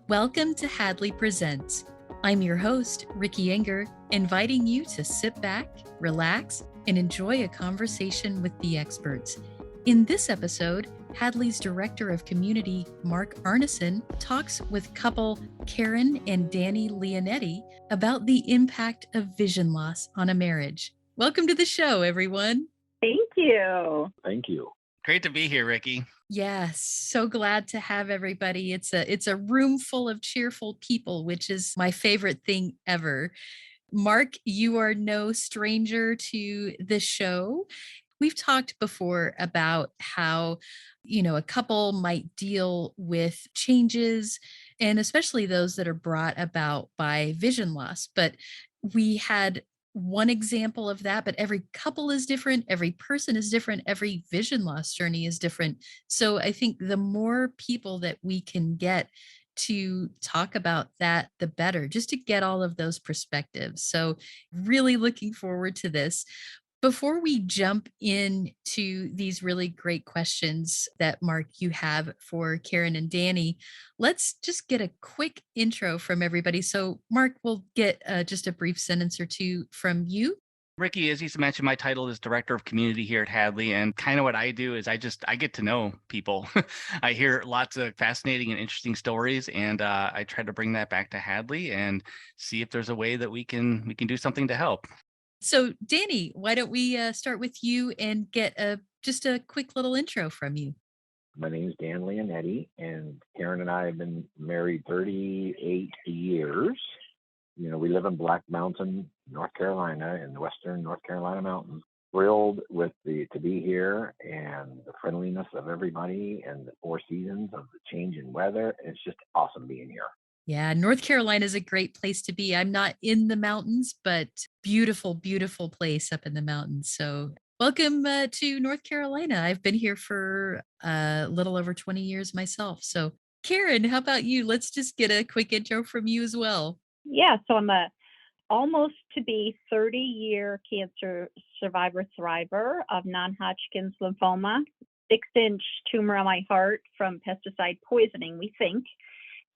Welcome to Hadley Presents. I'm your host, Ricky Enger, inviting you to sit back, relax, and enjoy a conversation with the experts. In this episode, Hadley's Director of Community, Mark Arneson, talks with couple Karen and Danny Leonetti about the impact of vision loss on a marriage. Welcome to the show, everyone. Thank you. Thank you. Great to be here, Ricky. Yes, so glad to have everybody. It's a room full of cheerful people, which is my favorite thing ever. Mark, you are no stranger to the show. We've talked before about how, a couple might deal with changes, and especially those that are brought about by vision loss. But we had one example of that, but every couple is different, every person is different, every vision loss journey is different. So I think the more people that we can get to talk about that, the better, just to get all of those perspectives. So really looking forward to this. Before we jump into these really great questions that, Mark, you have for Karen and Danny, let's just get a quick intro from everybody. So, Mark, we'll get just a brief sentence or two from you. Ricky, as you mentioned, my title is Director of Community here at Hadley, and kind of what I do is I get to know people. I hear lots of fascinating and interesting stories, and I try to bring that back to Hadley and see if there's a way that we can do something to help. So, Danny, why don't we start with you and get just a quick little intro from you? My name is Dan Leonetti, and Karen and I have been married 38 years. We live in Black Mountain, North Carolina, in the western North Carolina mountains. Thrilled to be here and the friendliness of everybody and the 4 seasons of the change in weather. It's just awesome being here. Yeah, North Carolina is a great place to be. I'm not in the mountains, but beautiful, beautiful place up in the mountains. So welcome to North Carolina. I've been here for a little over 20 years myself. So Karen, how about you? Let's just get a quick intro from you as well. Yeah, so I'm a almost to be 30-year cancer survivor thriver of non-Hodgkin's lymphoma, 6-inch tumor on my heart from pesticide poisoning, we think.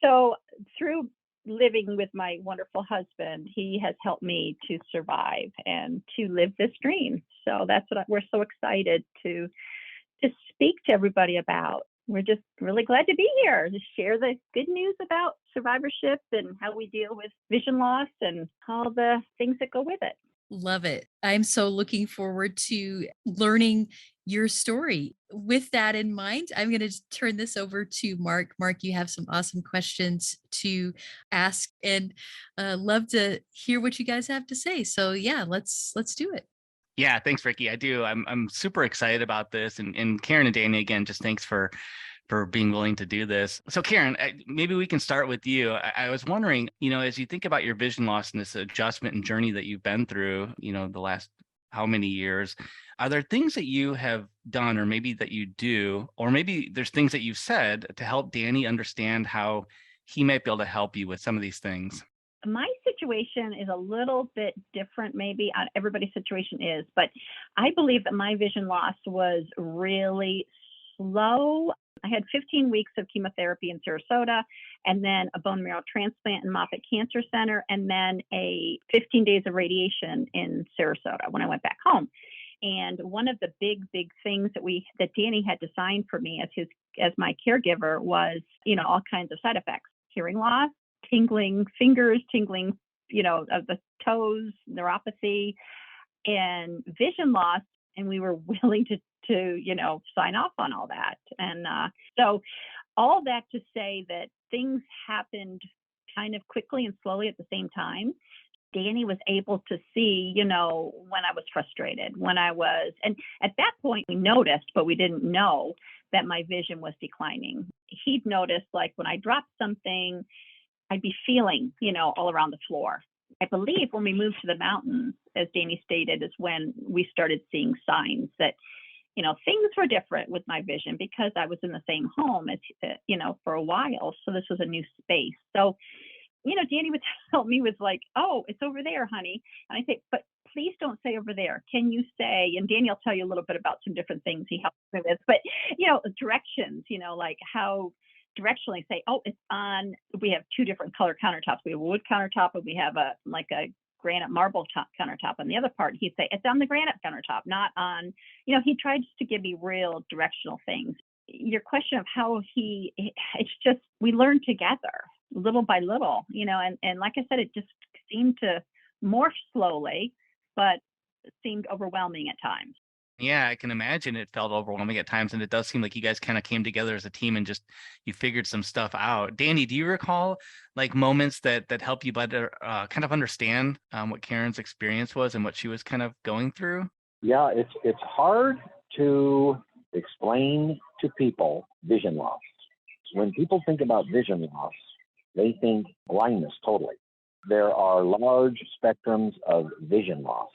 So through living with my wonderful husband, he has helped me to survive and to live this dream. So that's what we're so excited to speak to everybody about. We're just really glad to be here to share the good news about survivorship and how we deal with vision loss and all the things that go with it. Love it. I'm so looking forward to learning your story. With that in mind, I'm going to turn this over to Mark. Mark, you have some awesome questions to ask, and love to hear what you guys have to say. So yeah, let's do it. Yeah, thanks, Ricky. I do. I'm super excited about this, and Karen and Danny, again, just thanks for being willing to do this. So Karen, maybe we can start with you. I was wondering, as you think about your vision loss and this adjustment and journey that you've been through, the last how many years, are there things that you have done or maybe that you do, or maybe there's things that you've said to help Danny understand how he might be able to help you with some of these things? My situation is a little bit different, maybe everybody's situation is, but I believe that my vision loss was really slow. I had 15 weeks of chemotherapy in Sarasota, and then a bone marrow transplant in Moffitt Cancer Center, and then 15 days of radiation in Sarasota when I went back home. And one of the big things that Danny had to sign for me as my caregiver was, all kinds of side effects: hearing loss, tingling fingers, tingling, of the toes, neuropathy, and vision loss. And we were willing to sign off on all that. And so all that to say that things happened kind of quickly and slowly at the same time. Danny was able to see, when I was frustrated, and at that point we noticed, but we didn't know that my vision was declining. He'd noticed, like, when I dropped something, I'd be feeling, all around the floor. I believe when we moved to the mountains, as Danny stated, is when we started seeing signs that, things were different with my vision, because I was in the same home as, for a while. So this was a new space. So, Danny would help me with, like, "Oh, it's over there, honey." And I say, "But please don't say over there. Can you say," and Danny will tell you a little bit about some different things he helps me with, but, directions, like how directionally say, oh, it's on, we have two different color countertops. We have a wood countertop and we have a granite marble countertop on the other part. He'd say, it's on the granite countertop, not on, he tried to give me real directional things. Your question of how it's just, we learn together little by little, and like I said, it just seemed to morph slowly, but it seemed overwhelming at times. Yeah, I can imagine it felt overwhelming at times. And it does seem like you guys kind of came together as a team and just you figured some stuff out. Danny, do you recall like moments that help you better kind of understand what Karen's experience was and what she was kind of going through? Yeah, it's hard to explain to people vision loss. When people think about vision loss, they think blindness totally. There are large spectrums of vision loss.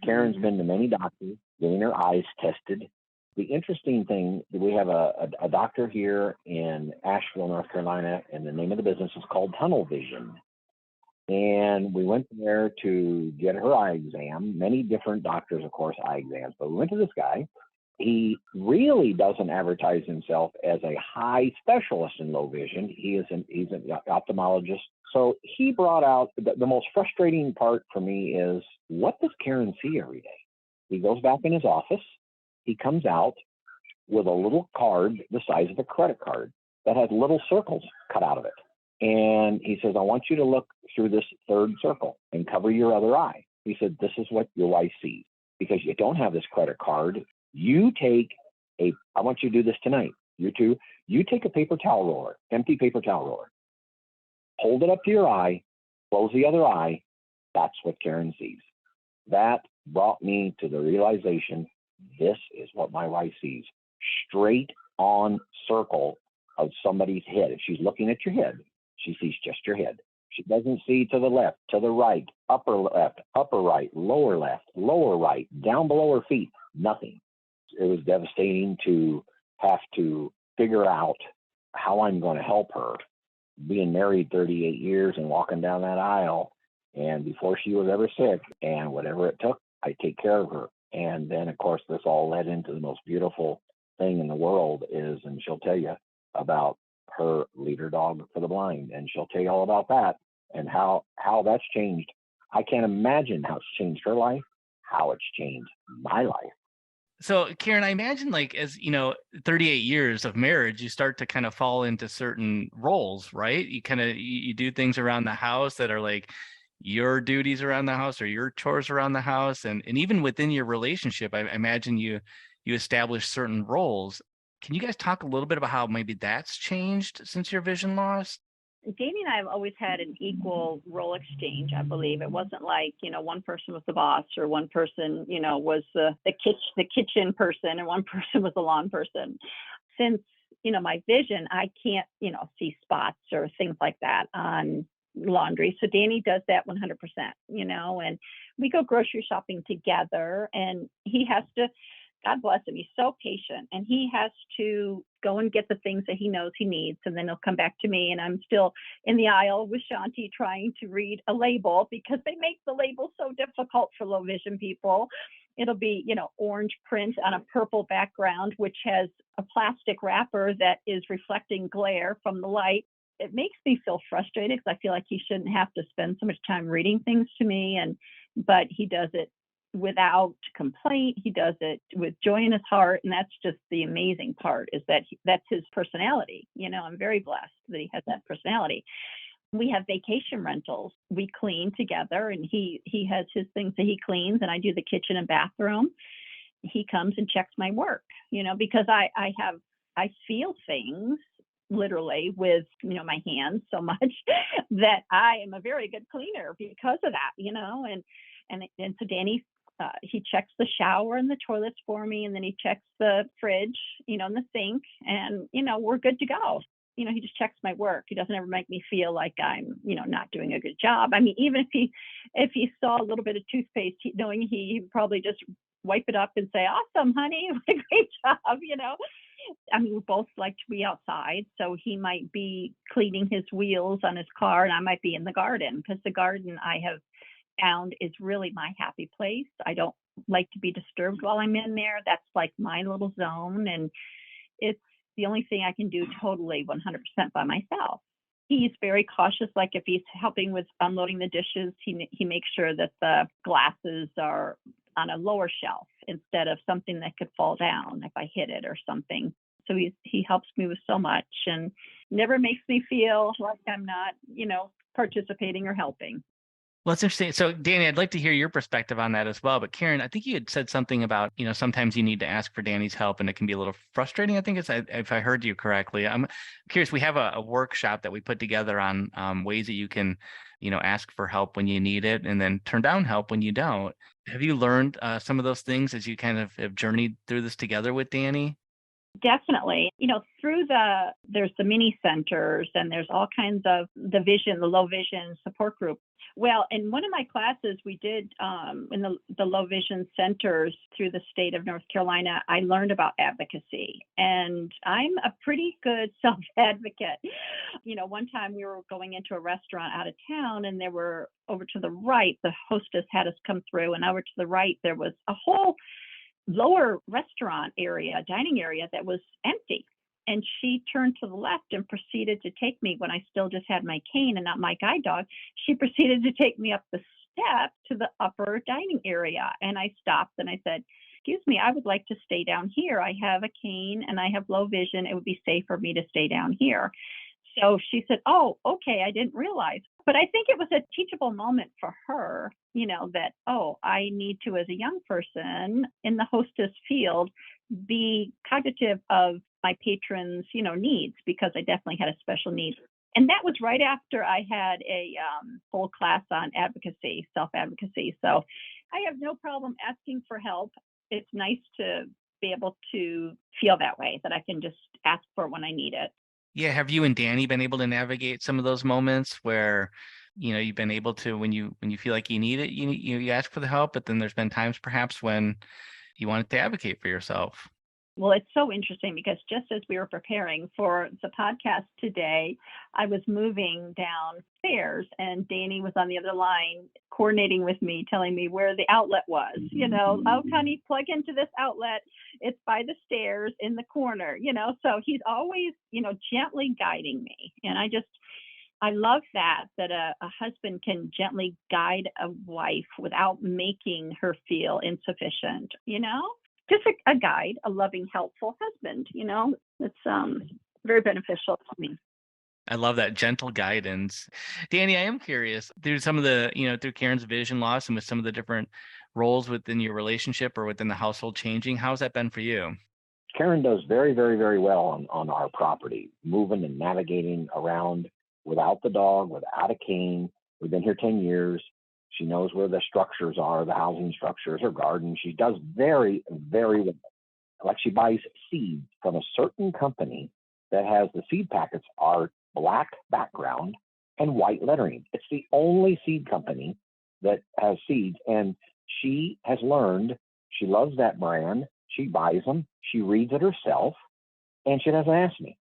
Karen's been to many doctors, getting her eyes tested. The interesting thing, we have a doctor here in Asheville, North Carolina, and the name of the business is called Tunnel Vision. And we went there to get her eye exam. Many different doctors, of course, eye exams, but we went to this guy. He really doesn't advertise himself as a high specialist in low vision. He's an ophthalmologist. So he brought out the most frustrating part for me is, what does Karen see every day? He goes back in his office. He comes out with a little card the size of a credit card that has little circles cut out of it. And he says, I want you to look through this third circle and cover your other eye. He said, this is what your wife sees. Because you don't have this credit card, I want you to do this tonight. You take a paper towel roller, empty paper towel roller, hold it up to your eye, close the other eye. That's what Karen sees. That brought me to the realization, this is what my wife sees. Straight on circle of somebody's head. If she's looking at your head, she sees just your head. She doesn't see to the left, to the right, upper left, upper right, lower left, lower right, down below her feet, nothing. It was devastating to have to figure out how I'm going to help her. Being married 38 years and walking down that aisle, and before she was ever sick, and whatever it took, I take care of her. And then, of course, this all led into the most beautiful thing in the world is, and she'll tell you about her leader dog for the blind, and she'll tell you all about that and how that's changed. I can't imagine how it's changed her life, how it's changed my life. So Karen, I imagine like, as 38 years of marriage, you start to kind of fall into certain roles, right? You kind of, you do things around the house that are like your duties around the house or your chores around the house. And even within your relationship, I imagine you establish certain roles. Can you guys talk a little bit about how maybe that's changed since your vision loss? Danny and I have always had an equal role exchange, I believe. It wasn't like, one person was the boss or one person, was the kitchen person and one person was the lawn person. Since, my vision, I can't, see spots or things like that on laundry. So Danny does that 100%, and we go grocery shopping together, and he has to, God bless him, he's so patient, and he has to go and get the things that he knows he needs, and then he'll come back to me, and I'm still in the aisle with Shanti trying to read a label because they make the label so difficult for low vision people. It'll be, orange print on a purple background, which has a plastic wrapper that is reflecting glare from the light. It makes me feel frustrated because I feel like he shouldn't have to spend so much time reading things to me, but he does it without complaint. He does it with joy in his heart. And that's just the amazing part, is that that's his personality. I'm very blessed that he has that personality. We have vacation rentals. We clean together, and he has his things that he cleans, and I do the kitchen and bathroom. He comes and checks my work, because I feel things literally with, my hands so much that I am a very good cleaner because of that, and so Danny, he checks the shower and the toilets for me, and then he checks the fridge, and the sink, and, we're good to go. He just checks my work. He doesn't ever make me feel like I'm, not doing a good job. I mean, even if he saw a little bit of toothpaste, knowing he'd probably just wipe it up and say, awesome, honey, what a great job, I mean, we both like to be outside, so he might be cleaning his wheels on his car, and I might be in the garden, because the garden, I have found, is really my happy place. I don't like to be disturbed while I'm in there. That's like my little zone, and the only thing I can do totally 100% by myself. He's very cautious. Like if he's helping with unloading the dishes, he makes sure that the glasses are on a lower shelf instead of something that could fall down if I hit it or something. So he helps me with so much and never makes me feel like I'm not, participating or helping. Well, it's interesting. So, Danny, I'd like to hear your perspective on that as well. But Karen, I think you had said something about, sometimes you need to ask for Danny's help and it can be a little frustrating. I think if I heard you correctly. I'm curious, we have a workshop that we put together on ways that you can, ask for help when you need it and then turn down help when you don't. Have you learned some of those things as you kind of have journeyed through this together with Danny? Definitely. There's the mini centers and there's all kinds of the low vision support group. Well, in one of my classes we did in the low vision centers through the state of North Carolina, I learned about advocacy, and I'm a pretty good self-advocate. One time we were going into a restaurant out of town and there were over to the right, the hostess had us come through, and over to the right there was a whole lower restaurant area, dining area that was empty. And she turned to the left and proceeded to take me when I still just had my cane and not my guide dog. She proceeded to take me up the step to the upper dining area. And I stopped and I said, "Excuse me, I would like to stay down here. I have a cane and I have low vision. It would be safe for me to stay down here." So she said, "Oh, okay, I didn't realize." But I think it was a teachable moment for her, that, I need to, as a young person in the hostess field, be cognitive of my patrons, needs, because I definitely had a special need. And that was right after I had a whole class on advocacy, self-advocacy. So I have no problem asking for help. It's nice to be able to feel that way, that I can just ask for it when I need it. Yeah. Have you and Danny been able to navigate some of those moments where, you've been able to, when you feel like you need it, you ask for the help, but then there's been times perhaps when you wanted to advocate for yourself? Well, it's so interesting because just as we were preparing for the podcast today, I was moving downstairs and Danny was on the other line coordinating with me, telling me where the outlet was. "Oh, honey, plug into this outlet. It's by the stairs in the corner," so he's always, gently guiding me. And I love that a husband can gently guide a wife without making her feel insufficient, just a guide, a loving, helpful husband, it's very beneficial to me. I love that gentle guidance. Danny, I am curious through some of the, through Karen's vision loss and with some of the different roles within your relationship or within the household changing, how's that been for you? Karen does very, very, very well on our property, moving and navigating around without the dog, without a cane. We've been here 10 years. She knows where the structures are, the housing structures, her garden. She does very, very well. Like she buys seeds from a certain company that has the seed packets are black background and white lettering. It's the only seed company that has seeds. And she has learned, she loves that brand. She buys them. She reads it herself. And she doesn't ask me.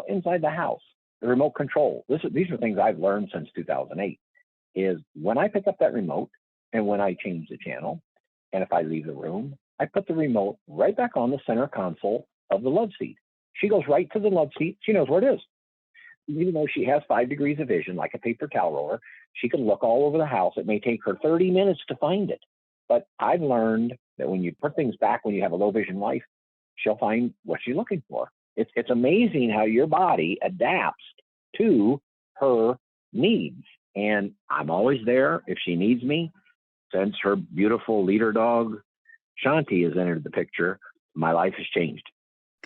Inside the house, the remote control. These are things I've learned since 2008. Is when I pick up that remote and when I change the channel, and if I leave the room, I put the remote right back on the center console of the love seat. She goes right to the love seat. She knows where it is. Even though she has 5 degrees of vision, like a paper towel roller, she can look all over the house. It may take her 30 minutes to find it. But I've learned that when you put things back, when you have a low vision life, she'll find what she's looking for. It's amazing how your body adapts to her needs. And I'm always there if she needs me. Since her beautiful leader dog, Shanti, has entered the picture, my life has changed.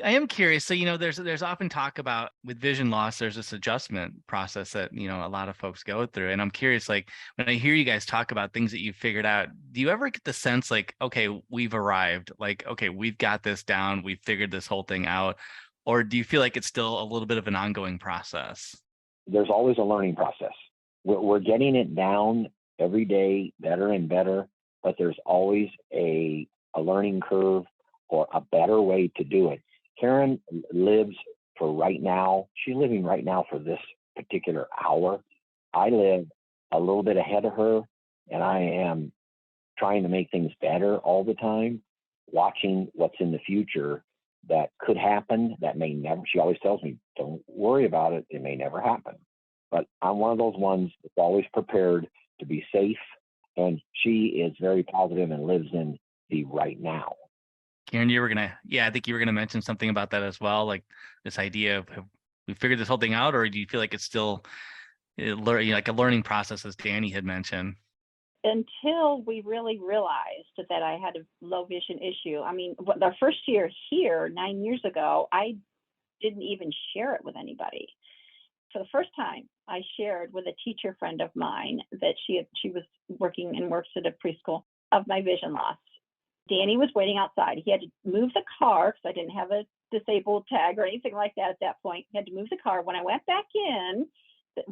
I am curious. So, there's often talk about with vision loss, there's this adjustment process that, a lot of folks go through. And I'm curious, like when I hear you guys talk about things that you've figured out, do you ever get the sense like, okay, we've arrived, like, okay, we've got this down, we've figured this whole thing out? Or do you feel like it's still a little bit of an ongoing process? There's always a learning process. We're getting it down every day, better and better, but there's always a learning curve or a better way to do it. Karen lives for right now. She's living right now for this particular hour. I live a little bit ahead of her, and I am trying to make things better all the time, watching what's in the future. that could happen, that may never, she always tells me, don't worry about it. It may never happen. But I'm one of those ones that's always prepared to be safe. And she is very positive and lives in the right now. Karen, I think you were gonna mention something about that as well, like this idea of have we figured this whole thing out, or do you feel like it's still like a learning process, as Danny had mentioned? Until we really realized that I had a low vision issue. I mean, the first year here, 9 years ago, I didn't even share it with anybody. For the first time, I shared with a teacher friend of mine that she was working and works at a preschool of my vision loss. Danny was waiting outside. He had to move the car because I didn't have a disabled tag or anything like that at that point. He had to move the car. When I went back in,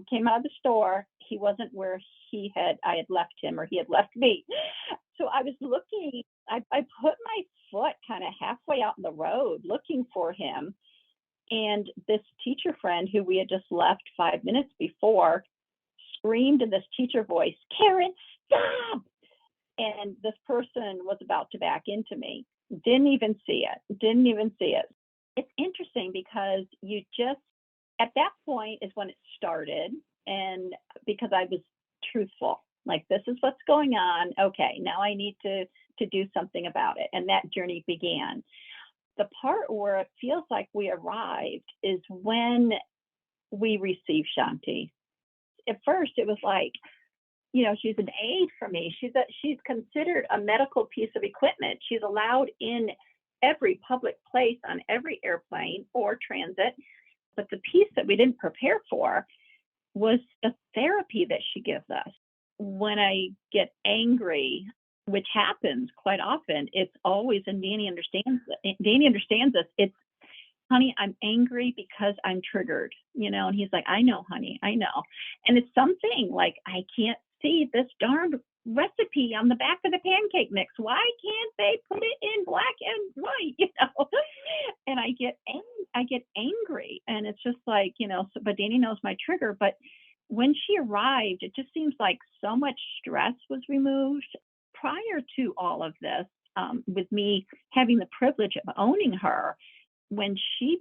came out of the store, he wasn't where I had left him, or he had left me. So I was looking, I put my foot kind of halfway out in the road looking for him. And this teacher friend who we had just left 5 minutes before screamed in this teacher voice, "Karen, stop!" And this person was about to back into me. Didn't even see it. It's interesting because at that point is when it started. And because I was truthful, like, this is what's going on. Okay, now I need to do something about it. And that journey began. The part where it feels like we arrived is when we received Shanti. At first, it was like, she's an aid for me. She's considered a medical piece of equipment. She's allowed in every public place on every airplane or transit. But the piece that we didn't prepare for was the therapy that she gives us. When I get angry, which happens quite often, it's always, and Danny understands this. It's, "Honey, I'm angry because I'm triggered," and he's like, "I know, honey, I know." And it's something like, I can't see this darned recipe on the back of the pancake mix. Why can't they put it in black and white, And I get angry, and it's just like, but Danny knows my trigger. But when she arrived, it just seems like so much stress was removed. Prior to all of this, with me having the privilege of owning her, when she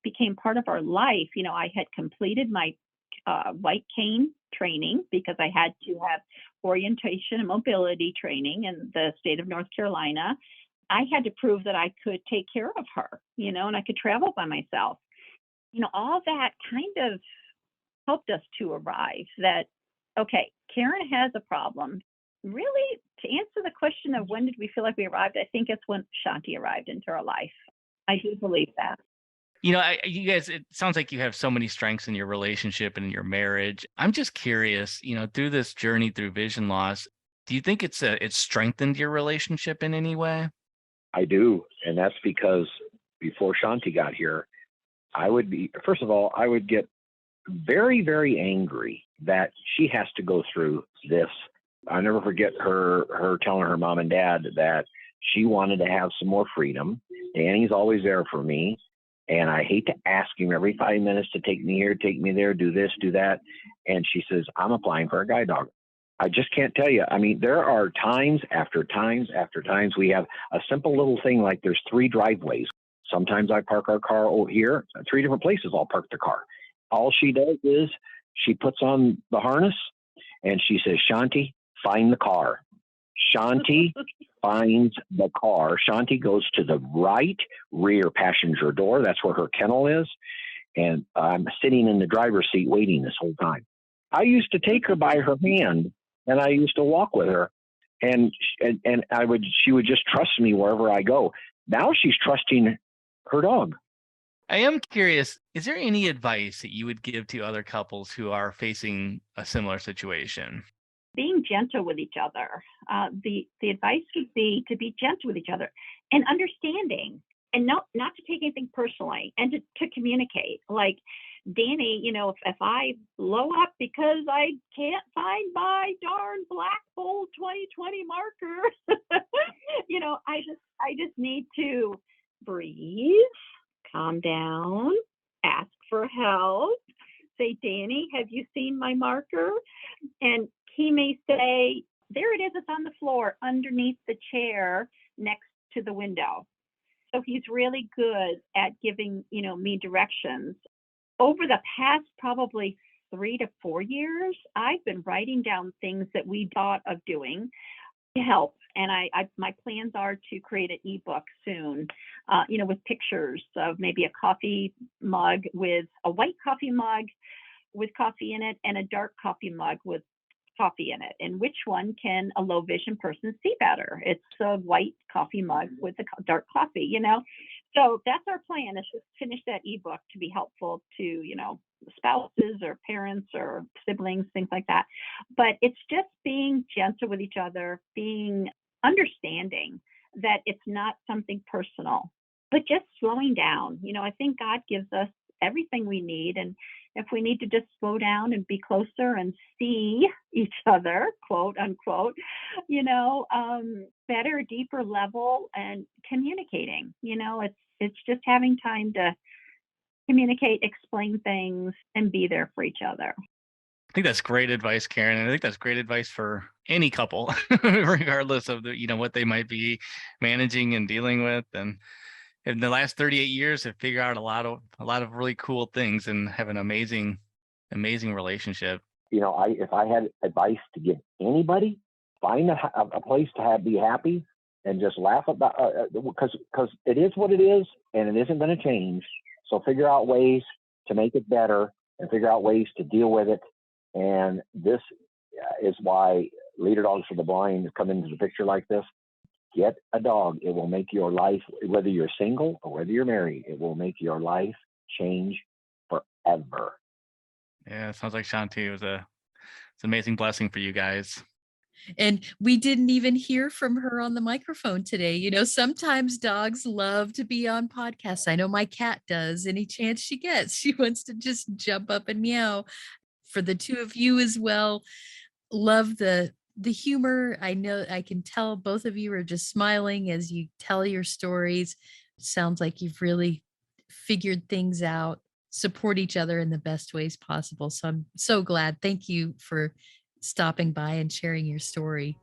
became part of our life, I had completed my white cane training because I had to have orientation and mobility training in the state of North Carolina. I had to prove that I could take care of her, and I could travel by myself. All that kind of helped us to arrive that, okay, Karen has a problem. Really, to answer the question of when did we feel like we arrived, I think it's when Shanti arrived into our life. I do believe that. You guys, it sounds like you have so many strengths in your relationship and in your marriage. I'm just curious, through this journey through vision loss, do you think it's strengthened your relationship in any way? I do. And that's because before Shanti got here, I would get very, very angry that she has to go through this. I'll never forget her telling her mom and dad that she wanted to have some more freedom. Danny's always there for me. And I hate to ask him every 5 minutes to take me here, take me there, do this, do that. And she says, "I'm applying for a guide dog." I just can't tell you. I mean, there are times after times after times. We have a simple little thing like there's 3 driveways. Sometimes I park our car over here. 3 different places I'll park the car. All she does is she puts on the harness and she says, "Shanti, find the car." Shanti finds the car. Shanti goes to the right rear passenger door. That's where her kennel is. And I'm sitting in the driver's seat waiting this whole time. I used to take her by her hand and I used to walk with her. And she would just trust me wherever I go. Now she's trusting her dog. I am curious, is there any advice that you would give to other couples who are facing a similar situation? Being gentle with each other. The advice would be to be gentle with each other and understanding, and not to take anything personally, and to communicate. Like, Danny, if I blow up because I can't find my darn black bold 2020 marker, I just need to breathe, calm down, ask for help, say, "Danny, have you seen my marker?" And he may say, "There it is, it's on the floor underneath the chair next to the window." So he's really good at giving, me directions. Over the past probably 3 to 4 years, I've been writing down things that we thought of doing to help. And my plans are to create an ebook soon, with pictures of maybe a coffee mug with a white coffee mug with coffee in it and a dark coffee mug with coffee in it, and which one can a low vision person see better. It's a white coffee mug with the dark coffee. So that's our plan, is to finish that ebook to be helpful to spouses or parents or siblings, things like that. But it's just being gentle with each other, being understanding that it's not something personal, but just slowing down. I think God gives us everything we need, and if we need to just slow down and be closer and see each other, quote unquote, better, deeper level, and communicating. It's just having time to communicate, explain things, and be there for each other. I think that's great advice, Karen. And I think that's great advice for any couple, regardless of what they might be managing and dealing with. And in the last 38 years, have figured out a lot of really cool things and have an amazing relationship. If I had advice to give anybody, find a place to be happy and just laugh about, because it is what it is and it isn't going to change. So figure out ways to make it better and figure out ways to deal with it. And this is why Leader Dogs for the Blind come into the picture like this. Get a dog. It will make your life, whether you're single or whether you're married, it will make your life change forever. Yeah, it sounds like Shanti was it's an amazing blessing for you guys. And we didn't even hear from her on the microphone today. Sometimes dogs love to be on podcasts. I know my cat does. Any chance she gets, she wants to just jump up and meow. For the two of you as well, love the humor. I know I can tell both of you are just smiling as you tell your stories. Sounds like you've really figured things out, support each other in the best ways possible. So I'm so glad. Thank you for stopping by and sharing your story.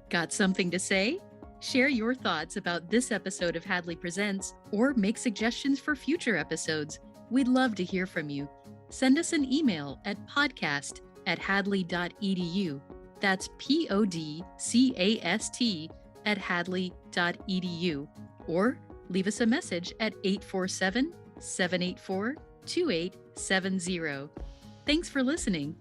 Got something to say? Share your thoughts about this episode of Hadley Presents or make suggestions for future episodes. We'd love to hear from you. Send us an email at podcast@hadley.edu. That's podcast@hadley.edu. Or leave us a message at 847-784-2870. Thanks for listening.